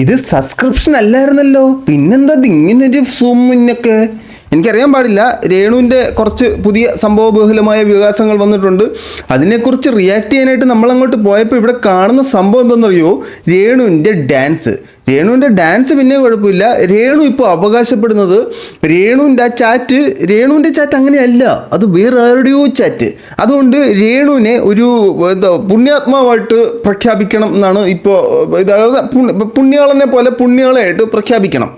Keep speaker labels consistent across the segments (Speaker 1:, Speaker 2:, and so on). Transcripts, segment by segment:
Speaker 1: ഇത് സബ്സ്ക്രിപ്ഷൻ അല്ലായിരുന്നല്ലോ, പിന്നെന്താ ഇങ്ങനൊരു സൂം മുന്നൊക്കെ? എനിക്കറിയാൻ പാടില്ല. രേണുവിൻ്റെ കുറച്ച് പുതിയ സംഭവബഹുലമായ വികാസങ്ങൾ വന്നിട്ടുണ്ട്. അതിനെക്കുറിച്ച് റിയാക്ട് ചെയ്യാനായിട്ട് നമ്മളങ്ങോട്ട് പോയപ്പോൾ ഇവിടെ കാണുന്ന സംഭവം എന്താണെന്നറിയോ? രേണുവിൻ്റെ ഡാൻസ് പിന്നെ കുഴപ്പമില്ല. രേണു ഇപ്പോൾ അവകാശപ്പെടുന്നത് രേണുവിൻ്റെ ചാറ്റ് അങ്ങനെയല്ല, അത് വേറെ ആരുടെയോ ചാറ്റ്. അതുകൊണ്ട് രേണുവിനെ ഒരു പുണ്യാത്മാവായിട്ട് പ്രഖ്യാപിക്കണം എന്നാണ് ഇപ്പോൾ. പുണ്യാളനെ പോലെ പുണ്യാളായിട്ട് പ്രഖ്യാപിക്കണം.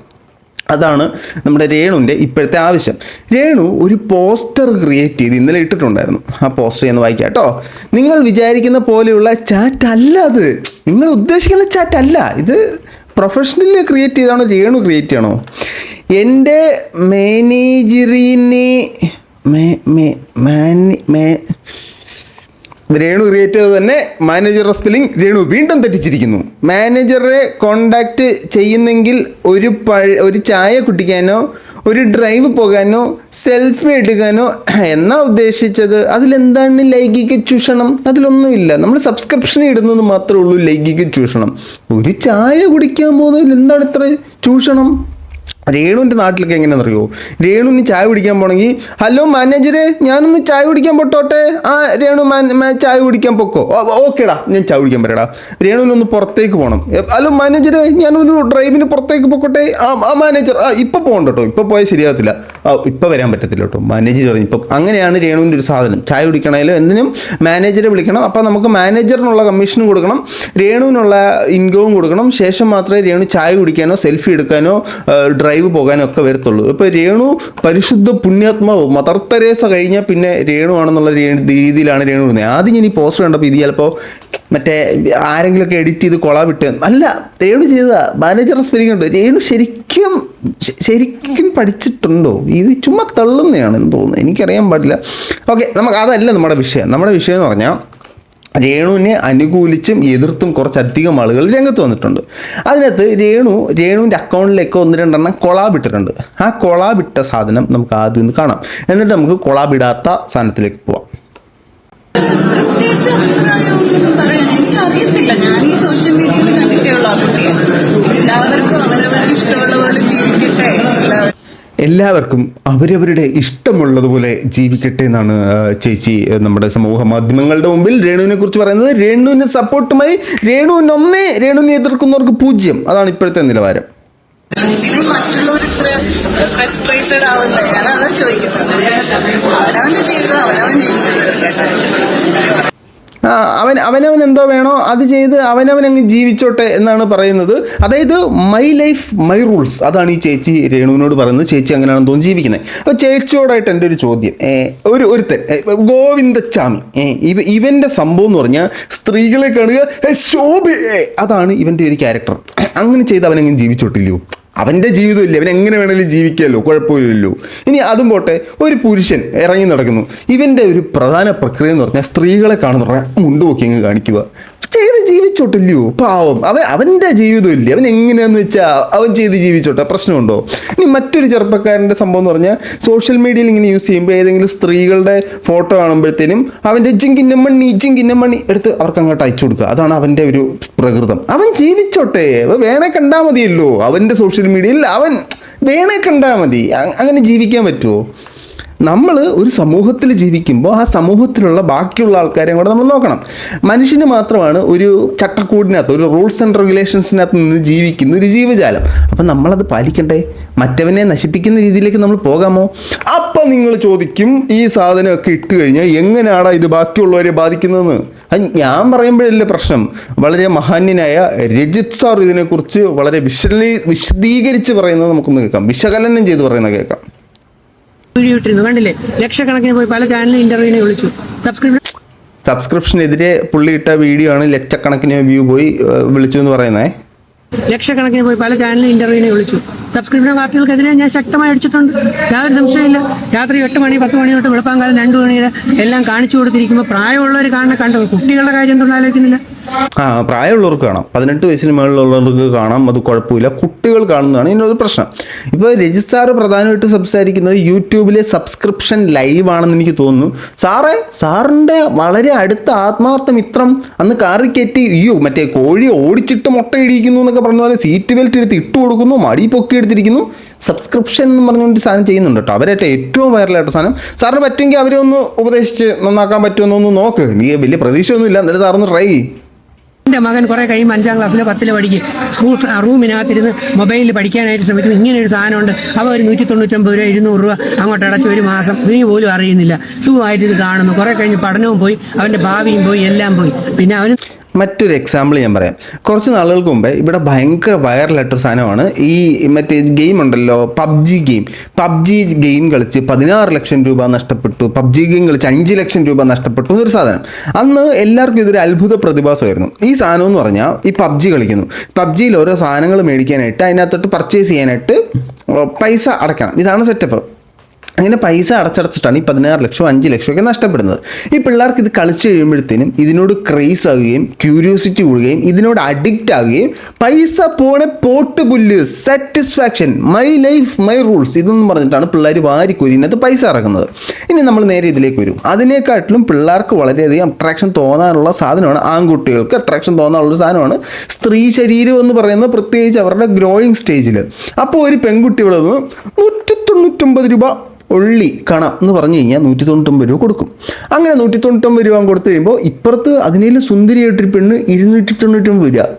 Speaker 1: അതാണ് നമ്മുടെ രേണുവിൻ്റെ ഇപ്പോഴത്തെ ആവശ്യം. രേണു ഒരു പോസ്റ്റർ ക്രിയേറ്റ് ചെയ്ത് ഇന്നലെ ഇട്ടിട്ടുണ്ടായിരുന്നു. ആ പോസ്റ്റർ എന്ന് വായിക്കാം കേട്ടോ. നിങ്ങൾ വിചാരിക്കുന്ന പോലെയുള്ള ചാറ്റ് അല്ല അത്, നിങ്ങൾ ഉദ്ദേശിക്കുന്ന ചാറ്റ് അല്ല ഇത്. പ്രൊഫഷണലി ക്രിയേറ്റ് ചെയ്താണോ രേണു ക്രിയേറ്റ് ചെയ്യണോ? എൻ്റെ മാനേജറിനെ രേണു ക്രിയേറ്റ് ചെയ്തത് തന്നെ മാനേജറുടെ സ്പെല്ലിംഗ് രേണു വീണ്ടും തെറ്റിച്ചിരിക്കുന്നു. മാനേജറെ കോണ്ടാക്റ്റ് ചെയ്യുന്നെങ്കിൽ ഒരു ചായ കുടിക്കാനോ ഒരു ഡ്രൈവ് പോകാനോ സെൽഫി എടുക്കാനോ എന്നാ ഉദ്ദേശിച്ചത്? അതിലെന്താണ് ലൈംഗിക ചൂഷണം? അതിലൊന്നുമില്ല. നമ്മൾ സബ്സ്ക്രിപ്ഷൻ ഇടുന്നത് മാത്രമേ ഉള്ളൂ ലൈംഗിക ചൂഷണം. ഒരു ചായ കുടിക്കാൻ പോകുന്നതിൽ എന്താണ് ഇത്ര ചൂഷണം? രേണുവിൻ്റെ നാട്ടിലൊക്കെ എങ്ങനെയാണെന്ന് അറിയുമോ? രേണുവിന് ചായ കുടിക്കാൻ പോകണമെങ്കിൽ, ഹലോ മാനേജറെ ഞാനൊന്ന് ചായ കുടിക്കാൻ പോട്ടോട്ടെ. ആ രേണു ചായ കുടിക്കാൻ പൊക്കോ. ഓക്കേടാ, ഞാൻ ചായ കുടിക്കാൻ വരാടാ. രേണുവിനൊന്ന് പുറത്തേക്ക് പോകണം. ഹലോ മാനേജറെ ഞാനൊരു ഡ്രൈവിന് പുറത്തേക്ക് പൊക്കോട്ടെ. ആ മാനേജർ ഇപ്പം പോകണ്ട കേട്ടോ, ഇപ്പം പോയാൽ ശരിയാകത്തില്ല. ഇപ്പം വരാൻ പറ്റത്തില്ല കേട്ടോ, മാനേജർ പറഞ്ഞു. ഇപ്പം അങ്ങനെയാണ് രേണുവിൻ്റെ ഒരു സാധനം. ചായ കുടിക്കണേലും എന്തിനും മാനേജറെ വിളിക്കണം. അപ്പം നമുക്ക് മാനേജറിനുള്ള കമ്മീഷനും കൊടുക്കണം, രേണുവിനുള്ള ഇൻകവും കൊടുക്കണം. ശേഷം മാത്രമേ രേണു ചായ കുടിക്കാനോ സെൽഫി എടുക്കാനോ ഡ്രൈവ് പോകാനും ഒക്കെ വരത്തുള്ളൂ. ഇപ്പോൾ രേണു പരിശുദ്ധ പുണ്യാത്മാവ് മദർ തെരേസ കഴിഞ്ഞാൽ പിന്നെ രേണു ആണെന്നുള്ള രീതിയിലാണ് രേണു വരുന്നത്. ആദ്യം ഞാൻ ഈ പോസ്റ്റർ കണ്ടപ്പോൾ ഇത് ചിലപ്പോൾ മറ്റേ ആരെങ്കിലുമൊക്കെ എഡിറ്റ് ചെയ്ത് കൊളാവിട്ട് അല്ല, രേണു ചെയ്തതാ. മാനേജർ സ്പെല്ലിംഗ് ഉണ്ട്. രേണു ശരിക്കും പഠിച്ചിട്ടുണ്ടോ? ഇത് ചുമ്മാ തള്ളുന്നതാണെന്ന് തോന്നുന്നു, എനിക്കറിയാൻ പാടില്ല. ഓക്കെ, അതല്ല നമ്മുടെ വിഷയം. നമ്മുടെ വിഷയം എന്ന് പറഞ്ഞാൽ രേണുവിനെ അനുകൂലിച്ചും എതിർത്തും കുറച്ചധികം ആളുകൾ രംഗത്ത് വന്നിട്ടുണ്ട്. അതിനകത്ത് രേണുവിൻ്റെ അക്കൗണ്ടിലേക്ക് 1-2 കൊളാബിട്ടിട്ടുണ്ട്. ആ കൊളാബിട്ട സാധനം നമുക്ക് ആദ്യം ഒന്ന് കാണാം, എന്നിട്ട് നമുക്ക് കൊളാബിടാത്ത സാധനത്തിലേക്ക് പോവാം.
Speaker 2: പ്രത്യേകിച്ച് അഭിപ്രായമൊന്നും പറയാൻ എനിക്കറിയത്തില്ല. ഞാൻ ഈ സോഷ്യൽ മീഡിയയിൽ കണ്ടിട്ടുള്ള ആ കുട്ടിയെ. എല്ലാവർക്കും അവരവർക്ക് ഇഷ്ടമുള്ള പോലെ ജീവിക്കട്ടെ.
Speaker 1: എല്ലാവർക്കും അവരവരുടെ ഇഷ്ടമുള്ളതുപോലെ ജീവിക്കട്ടെ എന്നാണ് ചേച്ചി നമ്മുടെ സമൂഹ മാധ്യമങ്ങളുടെ മുമ്പിൽ രേണുവിനെ കുറിച്ച് പറയുന്നത്. രേണുവിന് സപ്പോർട്ടുമായി രേണുവിനെ എതിർക്കുന്നവർക്ക് 0. അതാണ് ഇപ്പോഴത്തെ നിലവാരം.
Speaker 2: മറ്റുള്ളവർ ഇത്ര ഫ്രസ്ട്രേറ്റഡ് ആവുന്നത് ഞാനതാ ചോദിക്കുന്നത്. അവനവന്റെ ജീവിതം അവനവൻ ജീവിച്ചു തീർക്കട്ടെ.
Speaker 1: അവനവൻ എന്തോ വേണോ അത് ചെയ്ത് അവനവൻ അങ്ങ് ജീവിച്ചോട്ടെ എന്നാണ് പറയുന്നത്. അതായത് മൈ ലൈഫ് മൈ റൂൾസ്, അതാണ് ഈ ചേച്ചി രേണുവിനോട് പറയുന്നത്. ചേച്ചി അങ്ങനെയാണെന്ന് തോന്നുന്നു ജീവിക്കുന്നത്. അപ്പോൾ ചേച്ചിയോടായിട്ട് എൻ്റെ ഒരു ചോദ്യം, ഒരുത്തൻ ഗോവിന്ദച്ചാമി, ഇവൻ്റെ സംഭവം എന്ന് പറഞ്ഞാൽ സ്ത്രീകളെ കാണുക ശോഭയെ, അതാണ് ഇവൻ്റെ ഒരു ക്യാരക്ടർ. അങ്ങനെ ചെയ്ത് അവനങ്ങനെ ജീവിച്ചോട്ടില്ലയോ? അവൻ്റെ ജീവിതമില്ലേ, അവൻ എങ്ങനെ വേണമെങ്കിലും ജീവിക്കാമല്ലോ, കുഴപ്പമില്ലല്ലോ. ഇനി അതും പോട്ടെ, ഒരു പുരുഷൻ ഇറങ്ങി നടക്കുന്നു. ഇവൻ്റെ ഒരു പ്രധാന പ്രക്രിയ എന്ന് പറഞ്ഞാൽ സ്ത്രീകളെ കാണുന്ന മുണ്ട് നോക്കി അങ്ങ് കാണിക്കുക. ചെയ്ത് ജീവിച്ചോട്ടില്ലയോ? പാവം, അവൻ്റെ ജീവിതമില്ലേ, അവൻ എങ്ങനെയാന്ന് വെച്ചാൽ അവൻ ചെയ്ത് ജീവിച്ചോട്ടെ, പ്രശ്നമുണ്ടോ? ഇനി മറ്റൊരു ചെറുപ്പക്കാരൻ്റെ സംഭവം എന്ന് പറഞ്ഞാൽ സോഷ്യൽ മീഡിയയിൽ ഇങ്ങനെ യൂസ് ചെയ്യുമ്പോൾ ഏതെങ്കിലും സ്ത്രീകളുടെ ഫോട്ടോ കാണുമ്പോഴത്തേനും അവൻ്റെ ജിങ്കിന്ന മണ്ണി എടുത്ത് അവർക്ക് അങ്ങോട്ട് അയച്ചു കൊടുക്കുക. അതാണ് അവൻ്റെ ഒരു പ്രകൃതം. അവൻ ജീവിച്ചോട്ടെ, വേണേ കണ്ടാൽ മതിയല്ലോ. അവൻ്റെ സോഷ്യൽ മീഡിയയിൽ അവൻ വേണേ കണ്ടാൽ മതി. അങ്ങനെ ജീവിക്കാൻ പറ്റുമോ? നമ്മൾ ഒരു സമൂഹത്തിൽ ജീവിക്കുമ്പോൾ ആ സമൂഹത്തിലുള്ള ബാക്കിയുള്ള ആൾക്കാരെയും കൂടെ നമ്മൾ നോക്കണം. മനുഷ്യന് മാത്രമാണ് ഒരു ചട്ടക്കൂടിനകത്ത്, ഒരു റൂൾസ് ആൻഡ് റെഗുലേഷൻസിനകത്ത് നിന്ന് ജീവിക്കുന്ന ഒരു ജീവജാലം. അപ്പം നമ്മളത് പാലിക്കണ്ടേ? മറ്റവനെ നശിപ്പിക്കുന്ന രീതിയിലേക്ക് നമ്മൾ പോകാമോ? അപ്പം നിങ്ങൾ ചോദിക്കും, ഈ സാധനമൊക്കെ ഇട്ട് കഴിഞ്ഞാൽ എങ്ങനെയാടാ ഇത് ബാക്കിയുള്ളവരെ ബാധിക്കുന്നതെന്ന്. അത് ഞാൻ പറയുമ്പോഴല്ലേ പ്രശ്നം. വളരെ മഹാന്യനായ രജിത് സാർ ഇതിനെക്കുറിച്ച് വളരെ വിശദീകരിച്ച് പറയുന്നത് നമുക്കൊന്ന് കേൾക്കാം, വിശകലനം ചെയ്ത് പറയുന്നത് കേൾക്കാം.
Speaker 3: വീഡിയോ ഇട്ടിരുന്നു, കണ്ടില്ലേ? ലക്ഷക്കണക്കിന് പോയി പല ചാനലിൽ ഇന്റർവ്യൂവിനെ വിളിച്ചു.
Speaker 1: സബ്സ്ക്രിപ്ഷനെതിരെ പുള്ളി ഇട്ട വീഡിയോ ആണ് ലക്ഷക്കണക്കിന് വ്യൂ പോയി വിളിച്ചു എന്ന് പറയുന്നത്.
Speaker 3: ലക്ഷക്കണക്കിന് പോയി പല ചാനലിലും ഇന്റർവ്യൂവിനെ വിളിച്ചു. സബ്സ്ക്രിപ്ഷൻ പാർട്ടികൾക്കെതിരെ ഞാൻ ശക്തമായി അടിച്ചിട്ടുണ്ട്, യാതൊരു സംശയമില്ല. രാത്രി 8 മണി 10 മണി തൊട്ട് വെളുപ്പാങ്കാലം 2 മണി വരെ എല്ലാം കാണിച്ചു കൊടുത്തിരിക്കുമ്പോൾ പ്രായമുള്ളവർ കണ്ടു. കുട്ടികളുടെ കാര്യം എന്തുകൊണ്ട് ആലോചിക്കുന്നില്ല?
Speaker 1: പ്രായമുള്ളവർക്ക് കാണാം, 18 വയസ്സിന് മുകളിലുള്ളവർക്ക് കാണാം, അത് കുഴപ്പമില്ല. കുട്ടികൾ കാണുന്നതാണ് ഇതിനൊരു പ്രശ്നം. ഇപ്പോൾ രജിത് സാറ് പ്രധാനമായിട്ട് സംസാരിക്കുന്നത് യൂട്യൂബിലെ സബ്സ്ക്രിപ്ഷൻ ലൈവ് ആണെന്ന് എനിക്ക് തോന്നുന്നു. സാറിൻ്റെ വളരെ അടുത്ത ആത്മാർത്ഥ മിത്രം അന്ന് കാറി കയറ്റി മറ്റേ കോഴി ഓടിച്ചിട്ട് മുട്ടയിടിക്കുന്നു എന്നൊക്കെ പറഞ്ഞ പോലെ സീറ്റ് ബെൽറ്റ് എടുത്ത് ഇട്ട് കൊടുക്കുന്നു, മടി പൊക്കി എടുത്തിരിക്കുന്നു, സബ്സ്ക്രിപ്ഷൻ എന്ന് പറഞ്ഞുകൊണ്ട് സാധനം ചെയ്യുന്നുണ്ട് കേട്ടോ. അവരായിട്ട് ഏറ്റവും വൈറലായിട്ട് സാധനം. സാറിന് പറ്റുമെങ്കിൽ അവരെ ഒന്ന് ഉപദേശിച്ച് നന്നാക്കാൻ പറ്റുമെന്നൊന്ന് നോക്ക്. എനിക്ക് വലിയ പ്രതീക്ഷയൊന്നുമില്ല, എന്നിട്ട് സാറൊന്ന് ട്രൈ ചെയ്യും.
Speaker 3: എൻ്റെ മകൻ കുറേ കഴിയുമ്പോൾ 5ാം ക്ലാസ്സിലോ 10ൽ പഠിക്കും. സ്കൂൾ റൂമിനകത്തിരുന്ന് മൊബൈലിൽ പഠിക്കാനായിട്ട് ശ്രമിക്കും. ഇങ്ങനെ ഒരു സാധനമുണ്ട്, അവ ഒരു 199 രൂപ 200 രൂപ അങ്ങോട്ട് അടച്ച് ഒരു മാസം നീ പോലും അറിയുന്നില്ല. സുഖമായിട്ട് ഇത് കാണുന്നു. കുറേ കഴിഞ്ഞ് പഠനവും പോയി, അവൻ്റെ ഭാവിയും പോയി, എല്ലാം പോയി. പിന്നെ അവന്
Speaker 1: മറ്റൊരു എക്സാമ്പിൾ ഞാൻ പറയാം. കുറച്ച് നാളുകൾക്ക് മുമ്പേ ഇവിടെ ഭയങ്കര വൈറലായിട്ടൊരു സാധനമാണ് ഈ മറ്റേ ഗെയിം ഉണ്ടല്ലോ, പബ്ജി ഗെയിം കളിച്ച് 16 ലക്ഷം രൂപ നഷ്ടപ്പെട്ടു, പബ്ജി ഗെയിം കളിച്ച് 5 ലക്ഷം രൂപ നഷ്ടപ്പെട്ടു എന്നൊരു സാധനം. അന്ന് എല്ലാവർക്കും ഇതൊരു അത്ഭുത പ്രതിഭാസമായിരുന്നു. ഈ സാധനം എന്ന് പറഞ്ഞാൽ ഈ പബ്ജി കളിക്കുന്നു, പബ്ജിയിൽ ഓരോ സാധനങ്ങൾ മേടിക്കാനായിട്ട് അതിനകത്തോട്ട് പർച്ചേസ് ചെയ്യാനായിട്ട് പൈസ അടയ്ക്കണം. ഇതാണ് സെറ്റപ്പ്. അങ്ങനെ പൈസ അടച്ചടച്ചിട്ടാണ് ഈ 16 ലക്ഷമോ 5 ലക്ഷമോ ഒക്കെ നഷ്ടപ്പെടുന്നത്. ഈ പിള്ളേർക്ക് ഇത് കളിച്ച് കഴിയുമ്പോഴത്തേനും ഇതിനോട് ക്രേസ് ആവുകയും ക്യൂരിയോസിറ്റി കൂടുകയും ഇതിനോട് അഡിക്റ്റ് ആവുകയും പൈസ പോണെ പോട്ട് പുല്ല്, satisfaction, my life my rules ഇതെന്ന് പറഞ്ഞിട്ടാണ് പിള്ളേർ വാരിക്കൊരിനകത്ത് പൈസ ഇറക്കുന്നത്. ഇനി നമ്മൾ നേരെ ഇതിലേക്ക് വരും. അതിനേക്കാട്ടിലും പിള്ളേർക്ക് വളരെയധികം അട്രാക്ഷൻ തോന്നാനുള്ള സാധനമാണ്, ആൺകുട്ടികൾക്ക് അട്രാക്ഷൻ തോന്നാനുള്ള സാധനമാണ് സ്ത്രീ ശരീരം എന്ന് പറയുന്നത്, പ്രത്യേകിച്ച് അവരുടെ ഗ്രോയിങ് സ്റ്റേജിൽ. അപ്പോൾ ഒരു പെൺകുട്ടി ഇവിടെ നിന്ന് 199 രൂപ ഉള്ളി കണം എന്ന് പറഞ്ഞു കഴിഞ്ഞാൽ 199 രൂപ കൊടുക്കും. അങ്ങനെ 199 രൂപ കൊടുത്തു കഴിയുമ്പോൾ ഇപ്പുറത്ത് അതിനേലും സുന്ദരിയായിട്ടൊരു പെണ്ണ് 299 രൂപ.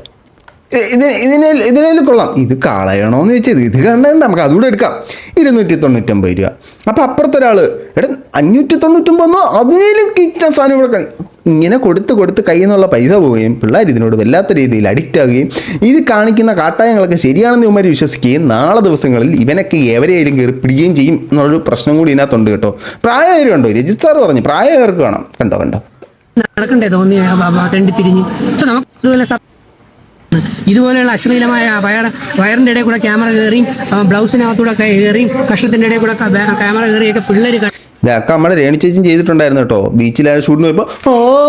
Speaker 1: ഇതിനേലും കൊള്ളാം, ഇത് കളയണമെന്ന് വെച്ചത് ഇത് കണ്ടത് നമുക്ക് അതുകൂടെ എടുക്കാം, 299 രൂപ. അപ്പോൾ അപ്പുറത്തെ ഒരാൾ 599 അതിനേലും കിച്ച സാധനം ഇവിടെ ഇങ്ങനെ കൊടുത്ത് കയ്യിൽ നിന്നുള്ള പൈസ പോവുകയും പിള്ളേർ ഇതിനോട് വല്ലാത്ത രീതിയിൽ അഡിക്റ്റ് ആവുകയും ഇത് കാണിക്കുന്ന കാട്ടായങ്ങളൊക്കെ ശരിയാണെന്ന് ഇവന്മാർ വിശ്വസിക്കുകയും നാളെ ദിവസങ്ങളിൽ ഇവനൊക്കെ എവരെയായാലും കയറി പിടിക്കുകയും ചെയ്യും എന്നുള്ളൊരു പ്രശ്നം കൂടി ഇതിനകത്തുണ്ട് കേട്ടോ. പ്രായമായവരും കണ്ടോ, രജിത് സാർ പറഞ്ഞു പ്രായമായവർക്ക് കാണാം. കണ്ടോ
Speaker 3: നടക്കണ്ടേ തോന്നി തെണ്ടി തിരിഞ്ഞ്. നമുക്ക് ഇതുപോലെയുള്ള അശ്ലീലമായ വയറിൻ്റെ ഇടയിൽ കൂടെ ക്യാമറ കയറിയും ബ്ലൗസിനകത്തൂടെ കയറിയും കഷത്തിൻ്റെ ഇടയിൽ കൂടെ ക്യാമറ കയറിയൊക്കെ പിള്ളേർ
Speaker 1: ഇതൊക്കെ നമ്മുടെ രേണു ചേച്ചി ചെയ്തിട്ടുണ്ടായിരുന്നു കേട്ടോ. ബീച്ചിലായ ഷൂട്ടിന് പോയപ്പോൾ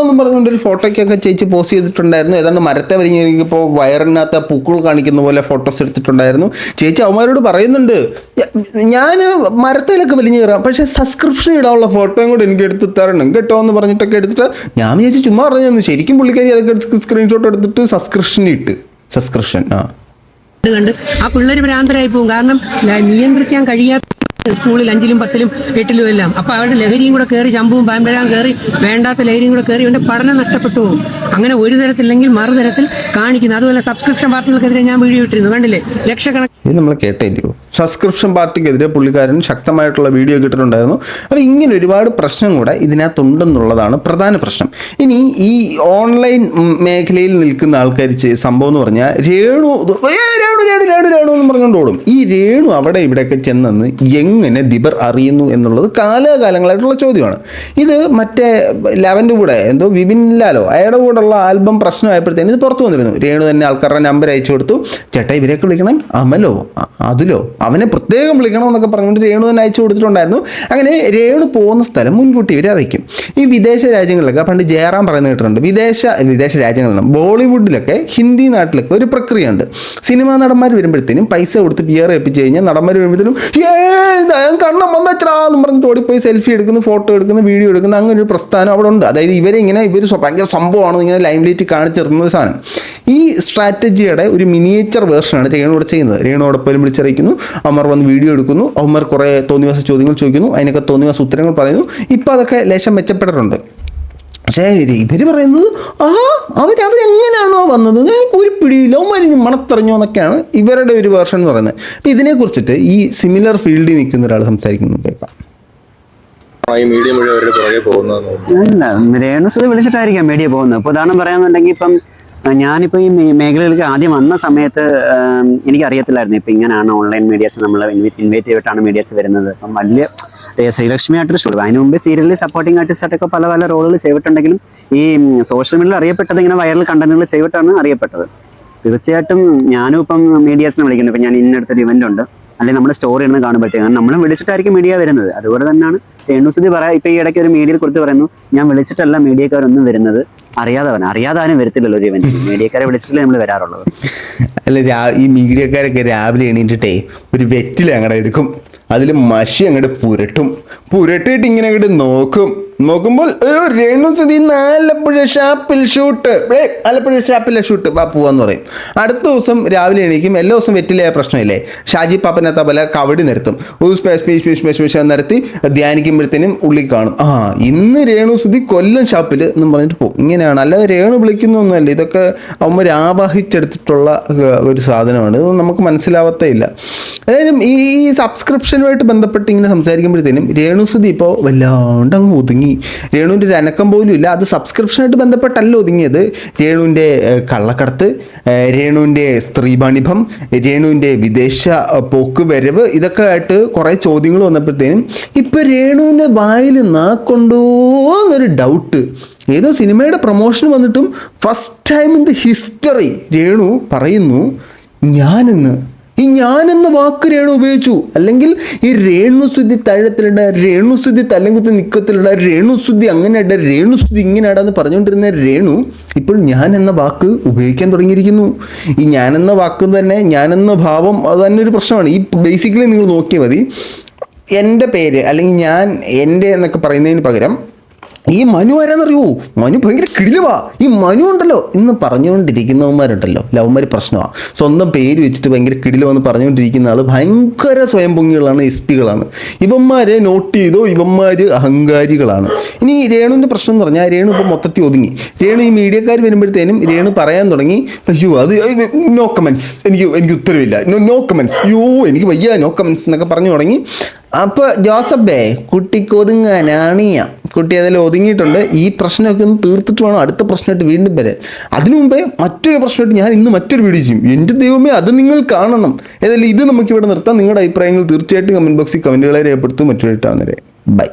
Speaker 1: എന്നും പറഞ്ഞുകൊണ്ടൊരു ഫോട്ടോയ്ക്കൊക്കെ ചേച്ചി പോസ്റ്റ് ചെയ്തിട്ടുണ്ടായിരുന്നു. ഏതാണ്ട് മരത്തെ വരിഞ്ഞപ്പോൾ വയറിനകത്ത് പൂക്കൾ കാണിക്കുന്ന പോലെ ഫോട്ടോസ് എടുത്തിട്ടുണ്ടായിരുന്നു. ചേച്ചി അവന്മാരോട് പറയുന്നുണ്ട്, ഞാൻ മരത്തേലൊക്കെ വലിഞ്ഞു കയറാം, പക്ഷേ സബ്സ്ക്രിപ്ഷൻ ഇടാനുള്ള ഫോട്ടോയും കൂടെ എനിക്ക് എടുത്ത് തരണം കേട്ടോ എന്ന് പറഞ്ഞിട്ടൊക്കെ എടുത്തിട്ട് ഞാൻ ചേച്ചി ചുമ്മാ പറഞ്ഞു. ശരിക്കും പുള്ളിക്കാരി അതൊക്കെ എടുത്ത് സ്ക്രീൻഷോട്ട് എടുത്തിട്ട് സബ്സ്ക്രിപ്ഷൻ
Speaker 3: കണ്ട് ആ പിള്ളേർ ഭ്രാന്തരായി പോകും. കാരണം നിയന്ത്രിക്കാൻ കഴിയാത്ത സ്കൂളിൽ 5ലും 10ലും 8ലും എല്ലാം. അപ്പോൾ അവരുടെ ലഹരിയും കൂടെ കയറി ചമ്പും പാമ്പരാൻ കയറി വേണ്ടാത്ത ലഹരിയും കൂടെ കയറി അവൻ്റെ പഠനം നഷ്ടപ്പെട്ടു പോകും. അങ്ങനെ ഒരു തരത്തില്ലെങ്കിൽ മറുതരത്തിൽ കാണിക്കുന്നു. അതുപോലെ സബ്സ്ക്രിപ്ഷൻ പാർട്ടികൾക്കെതിരെ ഞാൻ വീഡിയോ ഇട്ടിരുന്നു, കണ്ടില്ലേ? ലക്ഷക്കണക്കിന്
Speaker 1: ഇത് നമ്മൾ കേട്ടില്ലയോ? സബ്സ്ക്രിപ്ഷൻ പാർട്ടിക്കെതിരെ പുള്ളിക്കാരൻ ശക്തമായിട്ടുള്ള വീഡിയോ കിട്ടിയിട്ടുണ്ടായിരുന്നു. അപ്പോൾ ഇങ്ങനെ ഒരുപാട് പ്രശ്നം കൂടെ ഇതിനകത്തുണ്ടെന്നുള്ളതാണ് പ്രധാന പ്രശ്നം. ഇനി ഈ ഓൺലൈൻ മേഖലയിൽ നിൽക്കുന്ന ആൾക്കാർ സംഭവം എന്ന് പറഞ്ഞാൽ രേണു എന്ന് പറഞ്ഞുകൊണ്ട് ഓടും. ഈ രേണു അവിടെ ഇവിടെയൊക്കെ ചെന്നെന്ന് എങ്ങനെ ദിബർ അറിയുന്നു എന്നുള്ളത് കാലാകാലങ്ങളായിട്ടുള്ള ചോദ്യമാണ്. ഇത് മറ്റേ ലെവൻ്റെ കൂടെ എന്തോ വിപിൻ ലാലോ അയാളുടെ കൂടെയുള്ള ആൽബം പ്രശ്നമായപ്പോഴത്തേനും ഇത് പുറത്തു വന്നിരുന്നു. രേണു തന്നെ ആൾക്കാരുടെ നമ്പർ അയച്ചു കൊടുത്തു, ചേട്ടാ ഇവരെയൊക്കെ വിളിക്കണം, അമലോ അതിലോ അവനെ പ്രത്യേകം വിളിക്കണം എന്നൊക്കെ പറഞ്ഞുകൊണ്ട് രേണു തന്നെ അയച്ചു കൊടുത്തിട്ടുണ്ടായിരുന്നു. അങ്ങനെ രേണു പോകുന്ന സ്ഥലം മുൻകൂട്ടി ഇവരെ അറിയിക്കും. ഈ വിദേശ രാജ്യങ്ങളിലൊക്കെ പണ്ട് ജയറാം പറയുന്നത് കേട്ടിട്ടുണ്ട്. വിദേശ രാജ്യങ്ങളിലും ബോളിവുഡിലൊക്കെ ഹിന്ദി നാട്ടിലൊക്കെ ഒരു പ്രക്രിയയുണ്ട്. സിനിമാ നടന്മാർ വരുമ്പോഴത്തേനും പൈസ കൊടുത്ത് പിയർ ഏൽപ്പിച്ച് കഴിഞ്ഞാൽ നടന്മാർ വരുമ്പോഴത്തേനും കണ്ണം വന്നച്ചാന്ന് പറഞ്ഞിട്ട് ഓടിപ്പോയി സെൽഫി എടുക്കുന്നു, ഫോട്ടോ എടുക്കുന്നു, വീഡിയോ എടുക്കുന്നു. അങ്ങനെ ഒരു പ്രസ്ഥാനം അവിടെ ഉണ്ട്. അതായത് ഇവർ ഭയങ്കര സംഭവമാണ് ഇങ്ങനെ ലൈം ലൈറ്റ് കാണിച്ചിരുന്ന ഒരു സാധനം. ഈ സ്ട്രാറ്റജിയുടെ ഒരു മിനിയേച്ചർ വേർഷനാണ് രേണുവിടെ ചെയ്യുന്നത്. രേണുവോടൊപ്പം വിളിച്ചിറക്കുന്നു, അവന്മാർ വന്ന് വീഡിയോ എടുക്കുന്നു, അവന്മാർ കുറേ തോന്നിവാസ ചോദ്യങ്ങൾ ചോദിക്കുന്നു, അതിനൊക്കെ തോന്നിവാസ ഉത്തരങ്ങൾ പറയുന്നു. ഇപ്പോൾ അതൊക്കെ ലേശം മെച്ചപ്പെട്ടിട്ടുണ്ട്. പക്ഷേ ഇവർ പറയുന്നത് അവരെങ്ങനെയാണോ വന്നത് ഞങ്ങൾക്ക് ഒരു പിടിയിലോ മരിഞ്ഞ് മണത്തെറിഞ്ഞോ എന്നൊക്കെയാണ് ഇവരുടെ ഒരു വേർഷൻ എന്ന് പറയുന്നത്. അപ്പം ഇതിനെക്കുറിച്ചിട്ട് ഈ സിമിലർ ഫീൽഡിൽ നിൽക്കുന്ന ഒരാൾ സംസാരിക്കുന്നത് കേൾക്കാം.
Speaker 4: രേണുസുതി വിളിച്ചിട്ടായിരിക്കാം മീഡിയ പോകുന്നത്. ഇപ്പോൾ ഉദാഹരണം പറയാന്നുണ്ടെങ്കിൽ ഇപ്പം ഞാനിപ്പോൾ ഈ മേഖലയിലേക്ക് ആദ്യം വന്ന സമയത്ത് എനിക്കറിയത്തില്ലായിരുന്നു ഇപ്പം ഇങ്ങനെയാണ് ഓൺലൈൻ മീഡിയാസ് നമ്മൾ ഇൻവൈറ്റ് ചെയ്തിട്ടാണ് മീഡിയാസ് വരുന്നത്. അപ്പം വലിയ ശ്രീലക്ഷ്മി ആയിട്ടൊരു ഷോ, അതിന് മുമ്പ് സീരിയലിൽ സപ്പോർട്ടിംഗ് ആർട്ടിസ്റ്റായിട്ടൊക്കെ പല റോളുകൾ ചെയ്തിട്ടുണ്ടെങ്കിലും ഈ സോഷ്യൽ മീഡിയയിൽ അറിയപ്പെട്ടത് ഇങ്ങനെ വൈറൽ കണ്ടന്റുകൾ ചെയ്തിട്ടാണ് അറിയപ്പെട്ടത്. തീർച്ചയായിട്ടും ഞാനും ഇപ്പം മീഡിയാസിനെ വിളിക്കുന്നത്. ഇപ്പം ഞാൻ ഇന്നടുത്തൊരു ഇവന്റ് ഉണ്ട്, അല്ലെങ്കിൽ നമ്മുടെ സ്റ്റോറി ഇടുന്ന് കാണുമ്പോഴത്തേക്കും നമ്മളെ വിളിച്ചിട്ടായിരിക്കും മീഡിയ വരുന്നത്. അതുപോലെ തന്നെയാണ് രേണുസുതി പറയാം. ഇപ്പം ഈ ഇടയ്ക്ക് ഒരു മീഡിയയിൽ കൊടുത്ത് പറയുന്നു, ഞാൻ വിളിച്ചിട്ടല്ല മീഡിയക്കാരൊന്നും വരുന്നത്, അറിയാതെ ആരും വരത്തില്ലല്ലോ ഒരു ഇവന്റ്, മീഡിയക്കാരെ വിളിച്ചിട്ടല്ലേ നമ്മൾ വരാറുള്ളത്.
Speaker 1: അല്ല, ഈ മീഡിയക്കാരൊക്കെ രാവിലെ എണീറ്റിട്ടേ ഒരു വെറ്റില അങ്ങടെ എടുക്കും, അതിൽ മഷി അങ്ങോട്ട് പുരട്ടിയിട്ട് ഇങ്ങനെ അങ്ങോട്ട് നോക്കുമ്പോൾ രേണുസുതി ആലപ്പുഴ ഷാപ്പിൽ ഷൂട്ട്, ആലപ്പുഴ ഷാപ്പിലെ ഷൂട്ട്, വാ പോവാന്ന് പറയും. അടുത്ത ദിവസം രാവിലെ എണീക്കും, എല്ലാ ദിവസം വെറ്റിലായ പ്രശ്നമില്ലേ, ഷാജി പാപ്പനത്ത പോലെ കവടി നിർത്തും, നിർത്തി ധ്യാനിക്കുമ്പോഴത്തേനും ഉള്ളി കാണും, ഇന്ന് രേണുസുതി കൊല്ലം ഷാപ്പിൽ എന്നും പറഞ്ഞിട്ട് പോകും. ഇങ്ങനെയാണ്, അല്ലാതെ രേണു വിളിക്കുന്നൊന്നുമല്ല. ഇതൊക്കെ അവന്മാർ ആവാഹിച്ചെടുത്തിട്ടുള്ള ഒരു സാധനമാണ്, ഇത് നമുക്ക് മനസ്സിലാവത്തേ ഇല്ല. അതായത് ഈ സബ്സ്ക്രിപ്ഷനുമായിട്ട് ബന്ധപ്പെട്ട് ഇങ്ങനെ സംസാരിക്കുമ്പോഴത്തേനും രേണുസുതി ഇപ്പോൾ വല്ലാണ്ട് അങ്ങ് ഒതുങ്ങി. രേണുവിൻ്റെ ഒരു അനക്കം പോലും ഇല്ല. അത് സബ്സ്ക്രിപ്ഷനായിട്ട് ബന്ധപ്പെട്ടല്ല ഒതുങ്ങിയത്. രേണുവിൻ്റെ കള്ളക്കടത്ത്, രേണുവിൻ്റെ സ്ത്രീബാണിഭം, രേണുവിൻ്റെ വിദേശ പോക്ക് വരവ്, ഇതൊക്കെ ആയിട്ട് കുറേ ചോദ്യങ്ങൾ വന്നപ്പോഴത്തേനും ഇപ്പം രേണുവിൻ്റെ വായിൽ നാക്കൊണ്ടോ എന്നൊരു ഡൗട്ട്. ഏതോ സിനിമയുടെ പ്രൊമോഷൻ വന്നിട്ടും first time in the history Renu പറയുന്നു ഞാനെന്ന വാക്ക് രേണു ഉപയോഗിച്ചു. അല്ലെങ്കിൽ ഈ രേണുസുതി തഴത്തിലിട, രേണുസുതി തല്ലംകുത്തി നിക്കത്തിലിട, രേണുസുതി അങ്ങനെയായിട്ട്, രേണുസുതി ഇങ്ങനെയാടാന്ന് പറഞ്ഞുകൊണ്ടിരുന്ന രേണു ഇപ്പോൾ ഞാൻ എന്ന വാക്ക് ഉപയോഗിക്കാൻ തുടങ്ങിയിരിക്കുന്നു. ഈ ഞാനെന്ന വാക്ക് തന്നെ, ഞാനെന്ന ഭാവം അത് തന്നെ ഒരു പ്രശ്നമാണ്. ഈ ബേസിക്കലി നിങ്ങൾ നോക്കിയാൽ മതി, എൻ്റെ പേര് അല്ലെങ്കിൽ എൻ്റെ എന്നൊക്കെ പറയുന്നതിന് പകരം ഈ മനു ആരാന്നറിയോ, മനു ഭയങ്കര കിടിലുവാ, ഈ മനു ഉണ്ടല്ലോ എന്ന് പറഞ്ഞുകൊണ്ടിരിക്കുന്നവന്മാരുണ്ടല്ലോ, ലവന്മാർ പ്രശ്നമാണ്. സ്വന്തം പേര് വെച്ചിട്ട് ഭയങ്കര കിടിലുവെന്ന് പറഞ്ഞുകൊണ്ടിരിക്കുന്ന ആൾ ഭയങ്കര സ്വയം പൊങ്ങികളാണ്, എസ്പികളാണ്. ഇവന്മാരെ നോട്ട് ചെയ്തോ, ഇവന്മാർ അഹങ്കാരികളാണ്. ഇനി രേണുവിൻ്റെ പ്രശ്നം എന്ന് പറഞ്ഞാൽ രേണു ഇപ്പോൾ മൊത്തത്തിൽ ഒതുങ്ങി. രേണു ഈ മീഡിയക്കാർ വരുമ്പോഴത്തേനും രേണു പറയാൻ തുടങ്ങി, അയ്യോ അത് നോ കമൻസ്, എനിക്ക് ഉത്തരവില്ല, നോ കമൻസ്, എനിക്ക് വയ്യ നോ കമൻസ് എന്നൊക്കെ പറഞ്ഞു തുടങ്ങി. അപ്പോൾ ജോസഫേ, കുട്ടിക്ക് ഒതുങ്ങാനാണിയ, കുട്ടി അതിൽ ഒതുങ്ങിയിട്ടുണ്ട്. ഈ പ്രശ്നമൊക്കെ ഒന്ന് തീർത്തിട്ട് വേണം അടുത്ത പ്രശ്നമായിട്ട് വീണ്ടും വരാൻ. അതിനു മുമ്പേ മറ്റൊരു പ്രശ്നമായിട്ട് ഞാൻ ഇന്ന് മറ്റൊരു വീഡിയോ ചെയ്യും. എൻ്റെ ദൈവമേ, അത് നിങ്ങൾ കാണണം. ഏതായാലും ഇത് നമുക്കിവിടെ നിർത്താം. നിങ്ങളുടെ അഭിപ്രായങ്ങൾ തീർച്ചയായിട്ടും കമൻറ്റ് ബോക്സിൽ കമൻറ്റുകളെ രേഖപ്പെടുത്തും. മറ്റൊരു ബൈ.